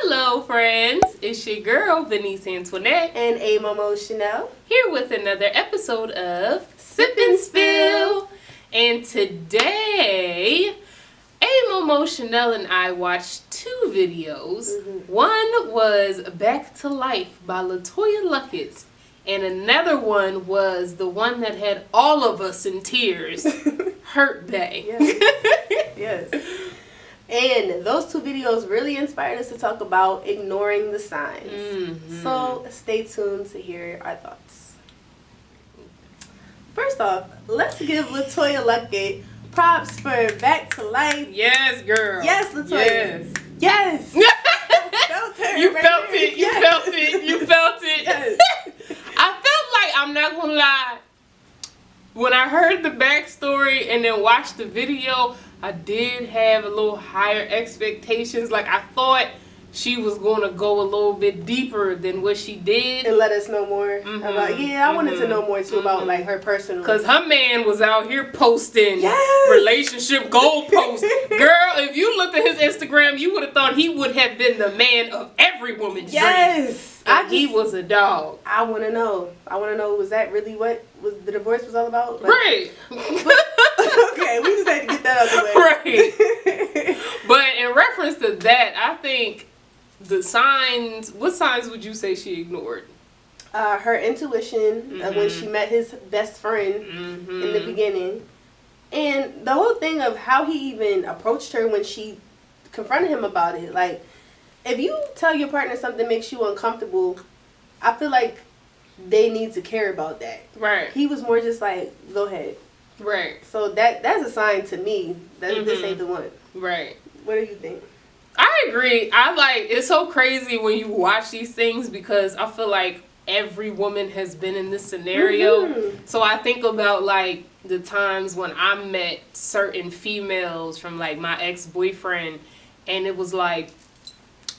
Hello, friends. It's your girl, Venice Antoinette. And A Momo Chanel. Here with another episode of Sip and Spill. And today, A Momo Chanel and I watched two videos. One was Back to Life by Letoya Luckett. And another one was the one that had all of us in tears. Hurt Bay. Yes. And those two videos really inspired us to talk about ignoring the signs. So stay tuned to hear our thoughts. First off, let's give Letoya Luckett props for Back to Life. Yes, girl. Yes, Letoya. Yes. You right felt there. it. You felt it. You felt it. Yes. I felt like, I'm not gonna lie, when I heard the backstory and then watched the video, I did have a little higher expectations. Like, I thought she was gonna go a little bit deeper than what she did. And let us know more about, I wanted to know more too about like her personal. Cause her man was out here posting Yes. relationship goalposts. Girl, if you looked at his Instagram, you would have thought he would have been the man of every woman's dream. Yes. He was a dog. I want to know. Was that really what was the divorce was all about? Like, Right. Okay, we just had to get that out of the way. Right. But in reference to that, I think the signs, what signs would you say she ignored? Her intuition when she met his best friend in the beginning. And the whole thing of how he even approached her when she confronted him about it. Like, if you tell your partner something makes you uncomfortable, I feel like they need to care about that. Right. He was more just like, go ahead. Right. So that's a sign to me that this ain't the one. Right. What do you think? I agree. It's so crazy when you watch these things because I feel like every woman has been in this scenario. So I think about like the times when I met certain females from like my ex-boyfriend, and it was like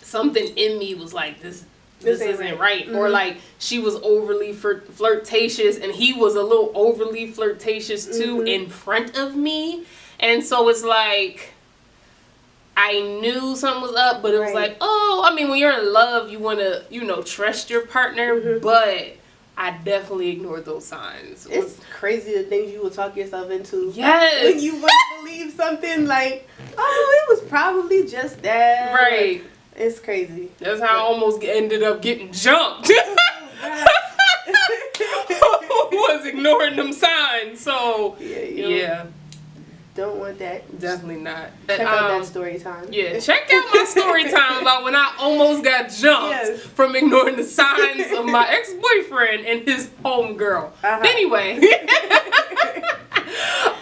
something in me was like, this isn't right. Or like she was overly flirtatious and he was a little overly flirtatious too in front of me. And so it's like, I knew something was up, but it was like, oh, I mean, when you're in love, you want to, trust your partner, but I definitely ignored those signs. It's crazy the things you will talk yourself into. Yes. When you want to believe something like, oh, it was probably just that. Right. Like, it's crazy. That's how I almost ended up getting jumped. Was ignoring them signs. So, yeah. Don't want that. Definitely not. Check out that story time. Yeah, check out my story time about when I almost got jumped from ignoring the signs of my ex-boyfriend and his homegirl. Anyway.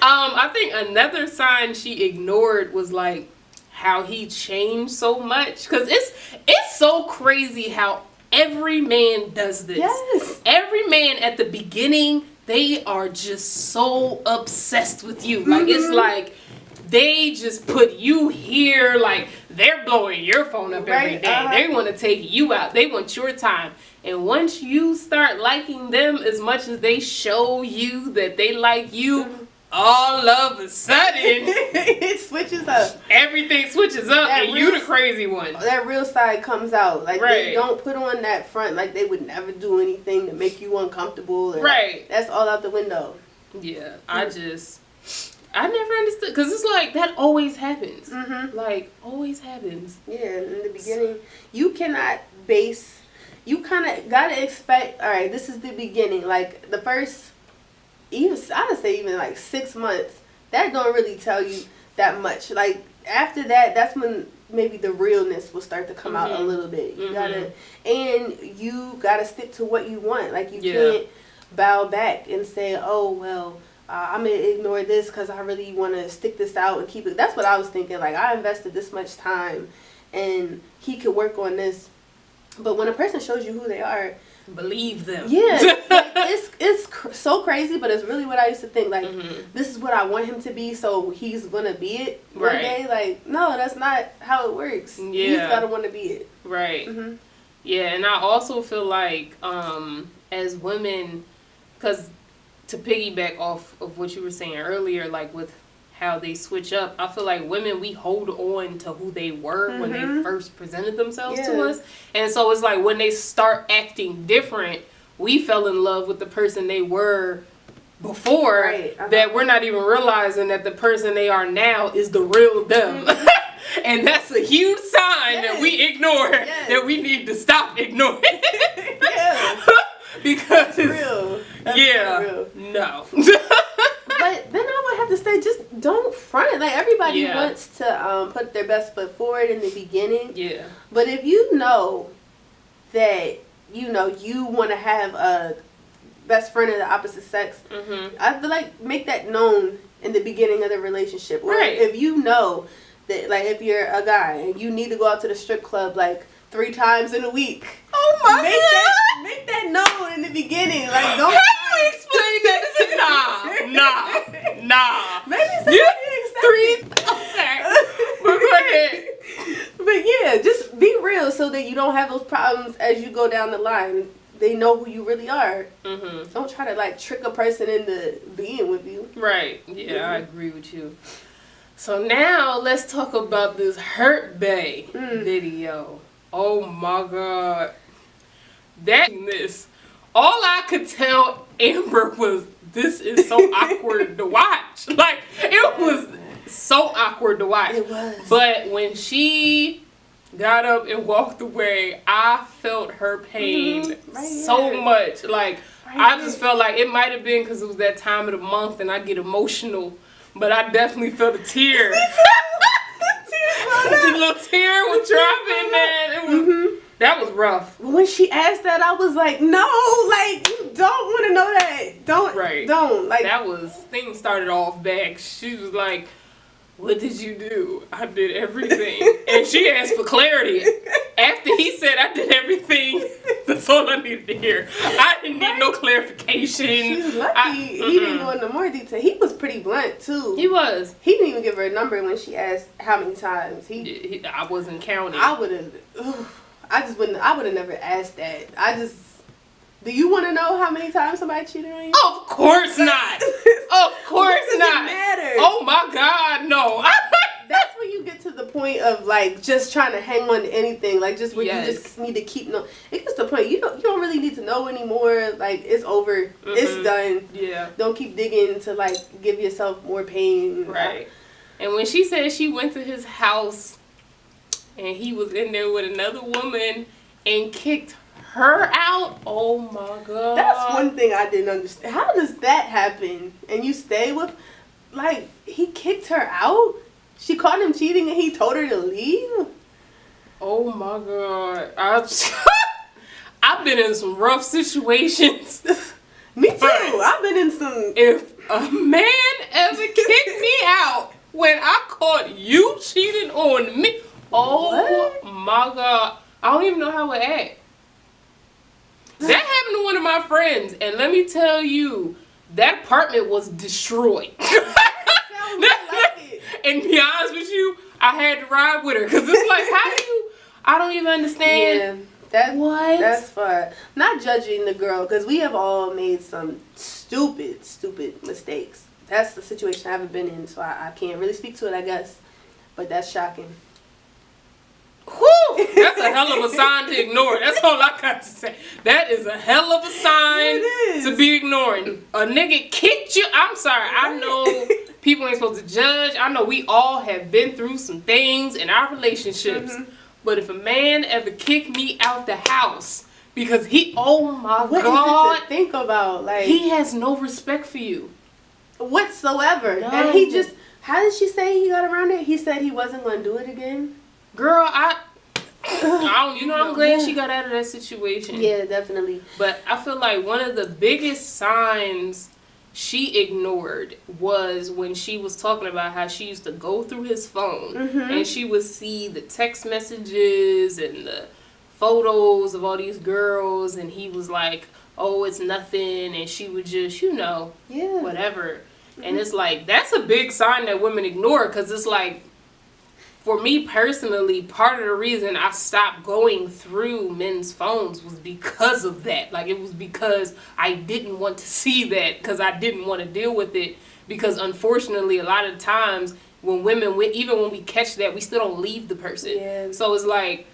I think another sign she ignored was like how he changed so much. Because it's so crazy how every man does this. Yes. Every man at the beginning, they are just so obsessed with you. Like, it's like they just put you here. Like, they're blowing your phone up every day. They want to take you out. They want your time. And once you start liking them as much as they show you that they like you, all of a sudden, it switches up. Everything switches up, and you the crazy one. That real side comes out. Like, they don't put on that front. Like, they would never do anything to make you uncomfortable. Or, that's all out the window. Yeah, I never understood. Because it's like, that always happens. Like, always happens. Yeah, in the beginning, you cannot base... You kind of got to expect, all right, this is the beginning. Like, the first... I would say even like 6 months, that don't really tell you that much. Like, after that, that's when maybe the realness will start to come out a little bit. You gotta stick to what you want. Like, you can't bow back and say, oh, well, I'm gonna ignore this because I really want to stick this out and keep it. That's what I was thinking. Like, I invested this much time and he could work on this. But when a person shows you who they are, believe them. Yeah, like, it's so crazy, but it's really what I used to think. Like, this is what I want him to be, so he's gonna be it one day. Like, no, that's not how it works. Yeah, he's gotta want to be it. Right. Yeah, and I also feel like as women, because to piggyback off of what you were saying earlier, like with how they switch up. I feel like women, we hold on to who they were when they first presented themselves to us. And so it's like when they start acting different, we fell in love with the person they were before, that we're not even realizing that the person they are now is the real them. And that's a huge sign that we ignore, that we need to stop ignoring. Because it's real. That's real. No. But then I would have to say, just don't front it. Like, everybody wants to put their best foot forward in the beginning. Yeah. But if you know that, you know, you want to have a best friend of the opposite sex, I feel like make that known in the beginning of the relationship. Or if you know that, like, if you're a guy and you need to go out to the strip club, like, 3 times in a week. Oh my God! Make that known in the beginning. Like, don't. How do you explain that? Nah. Maybe somebody 3. But go ahead. But yeah, just be real so that you don't have those problems as you go down the line. They know who you really are. Don't try to, like, trick a person into being with you. Right. Yeah, I agree with you. So now let's talk about this Hurt Bae video. Oh my God. All I could tell Amber was, this is so awkward to watch. Like, it was so awkward to watch. It was. But when she got up and walked away, I felt her pain so much. Like, I just felt like it might have been because it was that time of the month and I get emotional. But I definitely felt a tear. The little tear was dropping, man. It was, that was rough. When she asked that, I was like, no, like, you don't want to know that. Don't. Like, that was, things started off bad. She was like, what did you do? I did everything. And she asked for clarity. After he said I did everything, that's all I needed to hear. I didn't need no clarification. She's lucky he didn't go into more detail. He was pretty blunt, too. He was. He didn't even give her a number when she asked how many times. I wasn't counting. I would have never asked that. Do you want to know how many times somebody cheated on you? Of course not. Of course not. Matter. Oh my God, no. That's when you get to the point of, like, just trying to hang on to anything, like, just where you just need to keep it gets to the point you don't really need to know anymore. Like, it's over. It's done. Yeah. Don't keep digging to, like, give yourself more pain. Right. And when she said she went to his house and he was in there with another woman and kicked her out, oh my God. That's one thing I didn't understand. How does that happen? And you stay with, like, he kicked her out? She caught him cheating and he told her to leave? Oh my God. I've been in some rough situations. Me too. I've been in some. If a man ever kicked me out when I caught you cheating on me, oh my God. I don't even know how to act. That happened to one of my friends, and let me tell you, that apartment was destroyed. And to be honest with you, I had to ride with her because it's like, how do you? I don't even understand. Yeah, that's fun. Not judging the girl because we have all made some stupid mistakes. That's the situation I haven't been in, so I can't really speak to it, I guess. But that's shocking. Whew, that's a hell of a sign to ignore. That's all I got to say. That is a hell of a sign to be ignoring. A nigga kicked you. I'm sorry. I know people ain't supposed to judge. I know we all have been through some things in our relationships. But if a man ever kicked me out the house because oh my God. What is it to think about? Like, he has no respect for you. Whatsoever. No. And he just, how did she say he got around it? He said he wasn't going to do it again? Girl, I'm glad she got out of that situation. Yeah, definitely. But I feel like one of the biggest signs she ignored was when she was talking about how she used to go through his phone and she would see the text messages and the photos of all these girls, and he was like, oh, it's nothing, and she would just, whatever. And it's like, that's a big sign that women ignore, because it's like, for me personally, part of the reason I stopped going through men's phones was because of that. Like, it was because I didn't want to see that, because I didn't want to deal with it, because unfortunately a lot of times when women, even when we catch that, we still don't leave the person. Yeah. So it's like,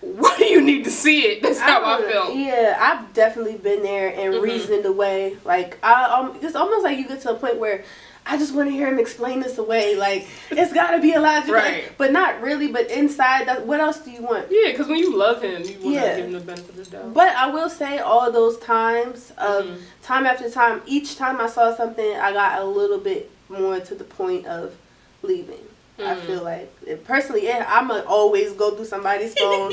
why do you need to see it? That's how I felt. Yeah, I've definitely been there and reasoned away. Like, it's almost like you get to a point where I just want to hear him explain this away. Like, it's got to be a logic. Right. But not really. But inside, what else do you want? Yeah, because when you love him, you want to give him the benefit of the doubt. But I will say all those times of time after time, each time I saw something, I got a little bit more to the point of leaving. I feel like, personally, I'm going to always go through somebody's phone.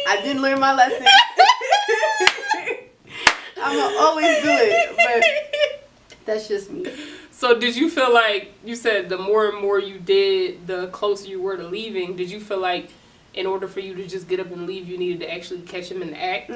I didn't learn my lesson. I'm going to always do it. But that's just me. So did you feel like, you said the more and more you did, the closer you were to leaving, did you feel like in order for you to just get up and leave, you needed to actually catch him in the act?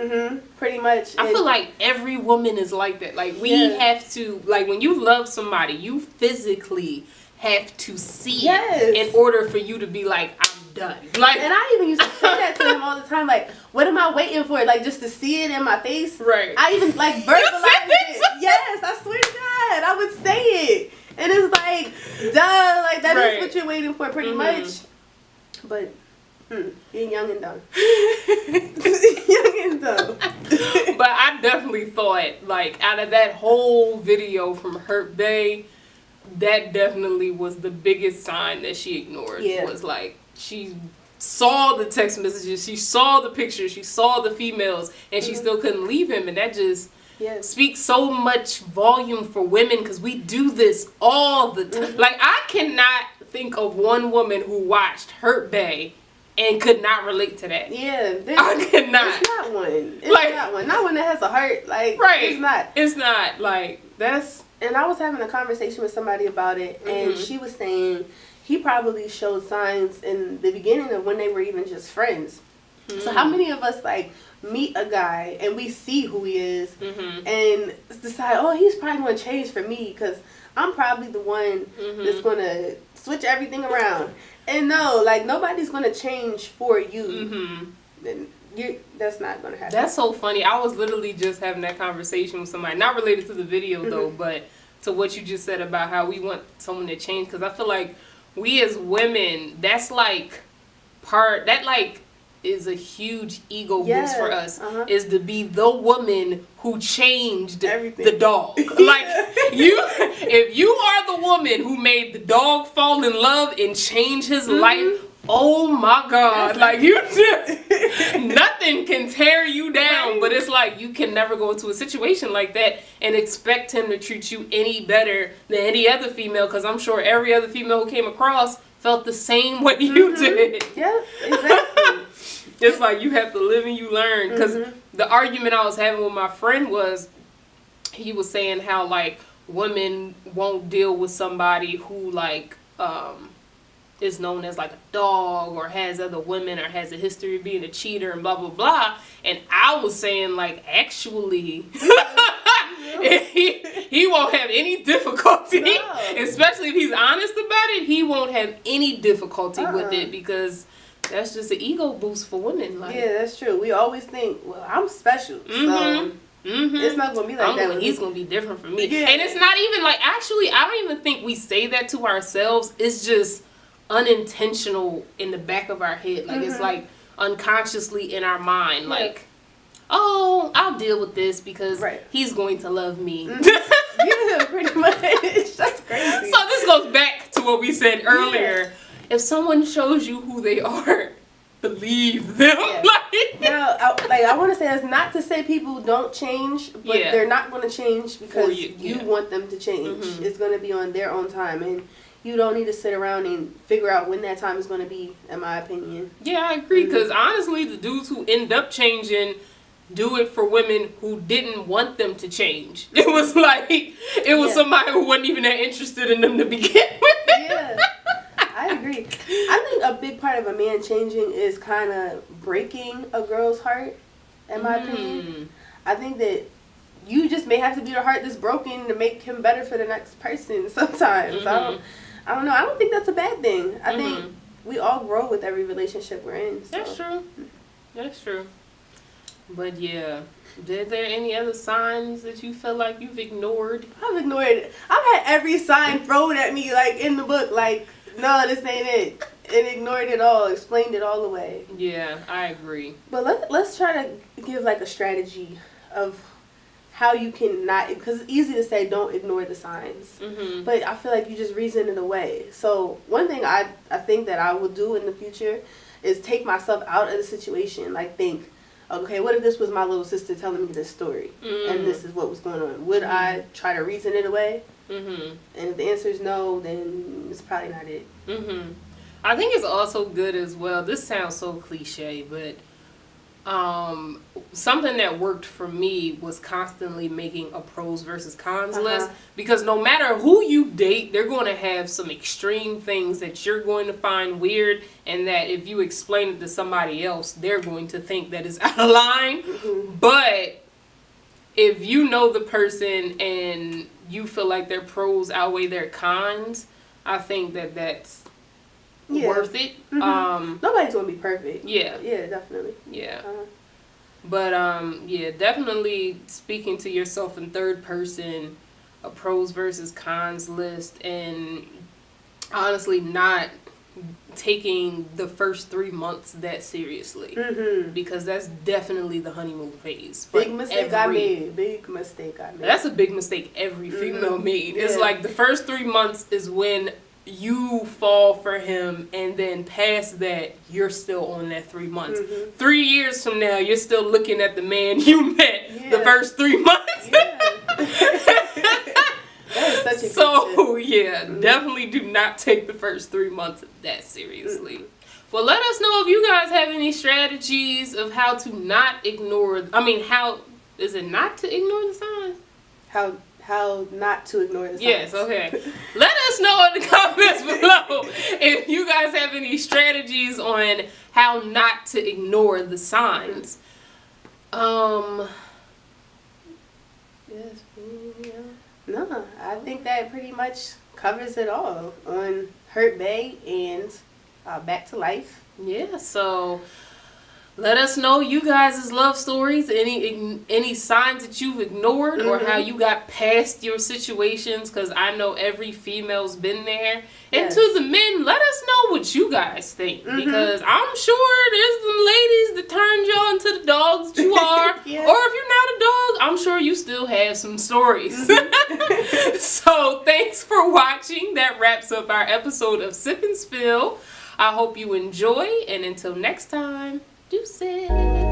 Pretty much. I feel like every woman is like that. Like, we have to, like, when you love somebody, you physically have to see it in order for you to be like, I'm done. Like, and I even used to say that to him all the time. Like, what am I waiting for? Like, just to see it in my face? Right. I even, like, verbalized it. Yes, I swear to God. I would say it. And it's like, duh. Like, that is what you're waiting for, pretty much. But, you're young and dumb. Young and dumb. But I definitely thought, like, out of that whole video from Hurt Bay, that definitely was the biggest sign that she ignored. Was like, she saw the text messages, she saw the pictures, she saw the females, and she still couldn't leave him. And that just speaks so much volume for women, because we do this all the time. Like, I cannot think of one woman who watched Hurt Bay and could not relate to that. Yeah, I could not. It's not one. It's like, not one. Not one that has a heart. Like, it's not. It's not. Like, that's... And I was having a conversation with somebody about it, and she was saying he probably showed signs in the beginning of when they were even just friends. So how many of us, like, meet a guy and we see who he is and decide, oh, he's probably going to change for me because I'm probably the one that's going to switch everything around. And no, like, nobody's going to change for you. That's not going to happen. That's so funny. I was literally just having that conversation with somebody, not related to the video though, but to what you just said about how we want someone to change. Because I feel like we as women, that's like that like is a huge ego boost for us, is to be the woman who changed everything. The dog. Like, if you are the woman who made the dog fall in love and change his life, oh my God, like, you just, nothing can tear you down, but it's like, you can never go into a situation like that and expect him to treat you any better than any other female, because I'm sure every other female who came across felt the same way you did. Yeah, exactly. It's like, you have to live and you learn, because the argument I was having with my friend was, he was saying how, like, women won't deal with somebody who, like, is known as like a dog or has other women or has a history of being a cheater and blah blah blah. And I was saying, like, actually he won't have any difficulty, especially if he's honest about it. He won't have any difficulty with it, because that's just an ego boost for women. Like, yeah, that's true. We always think, well, I'm special, so it's not gonna be like that. He's gonna be different from me. And it's not even like, actually, I don't even think we say that to ourselves. It's just unintentional in the back of our head. Like, it's like unconsciously in our mind. Like, oh, I'll deal with this because he's going to love me. Yeah, pretty much. That's crazy. So this goes back to what we said earlier. If someone shows you who they are, believe them. I want to say that's not to say people don't change, but they're not going to change because you want them to change. It's going to be on their own time, and you don't need to sit around and figure out when that time is going to be, in my opinion. Yeah, I agree, because honestly, the dudes who end up changing do it for women who didn't want them to change. It was like, it was somebody who wasn't even that interested in them to begin with. Yeah. I agree. I think a big part of a man changing is kind of breaking a girl's heart, in my opinion. I think that you just may have to be the heart that's broken to make him better for the next person sometimes. I don't know. I don't think that's a bad thing. I think we all grow with every relationship we're in. So. That's true. That's true. But yeah, did there any other signs that you feel like you've ignored? I've ignored. I've had every sign thrown at me, like, in the book. Like, no, this ain't it. And ignored it all. Explained it all away. Yeah, I agree. But let's try to give, like, a strategy of how you can not, because it's easy to say don't ignore the signs, but I feel like you just reason it away. So one thing I think that I will do in the future is take myself out of the situation. Like, think, okay, what if this was my little sister telling me this story and this is what was going on? Would I try to reason it away? And if the answer is no, then it's probably not it. I think it's also good as well. This sounds so cliche, but something that worked for me was constantly making a pros versus cons list, because no matter who you date, they're going to have some extreme things that you're going to find weird, and that if you explain it to somebody else, they're going to think that it's out of line. But if you know the person and you feel like their pros outweigh their cons, I think that that's worth it. Nobody's gonna be perfect. Yeah, Definitely. But definitely speaking to yourself in third person, a pros versus cons list, and honestly not taking the first 3 months that seriously, because that's definitely the honeymoon phase. Big mistake I made. That's a big mistake every female made. It's like the first 3 months is when you fall for him, and then past that, you're still on that 3 months. 3 years from now, you're still looking at the man you met the first 3 months. That is such a so, definitely do not take the first 3 months that seriously. Well, let us know if you guys have any strategies of how to not ignore, how is it not to ignore the signs? How not to ignore the signs. Yes, okay. Let us know in the comments below if you guys have any strategies on how not to ignore the signs. No, I think that pretty much covers it all on Hurt Bae and Back to Life. Yeah, so let us know you guys' love stories, any signs that you've ignored, or how you got past your situations, because I know every female's been there. And to the men, let us know what you guys think, because I'm sure there's some ladies that turned y'all into the dogs that you are, or if you're not a dog, I'm sure you still have some stories. So thanks for watching. That wraps up our episode of Sip and Spill. I hope you enjoy, and until next time, deuces.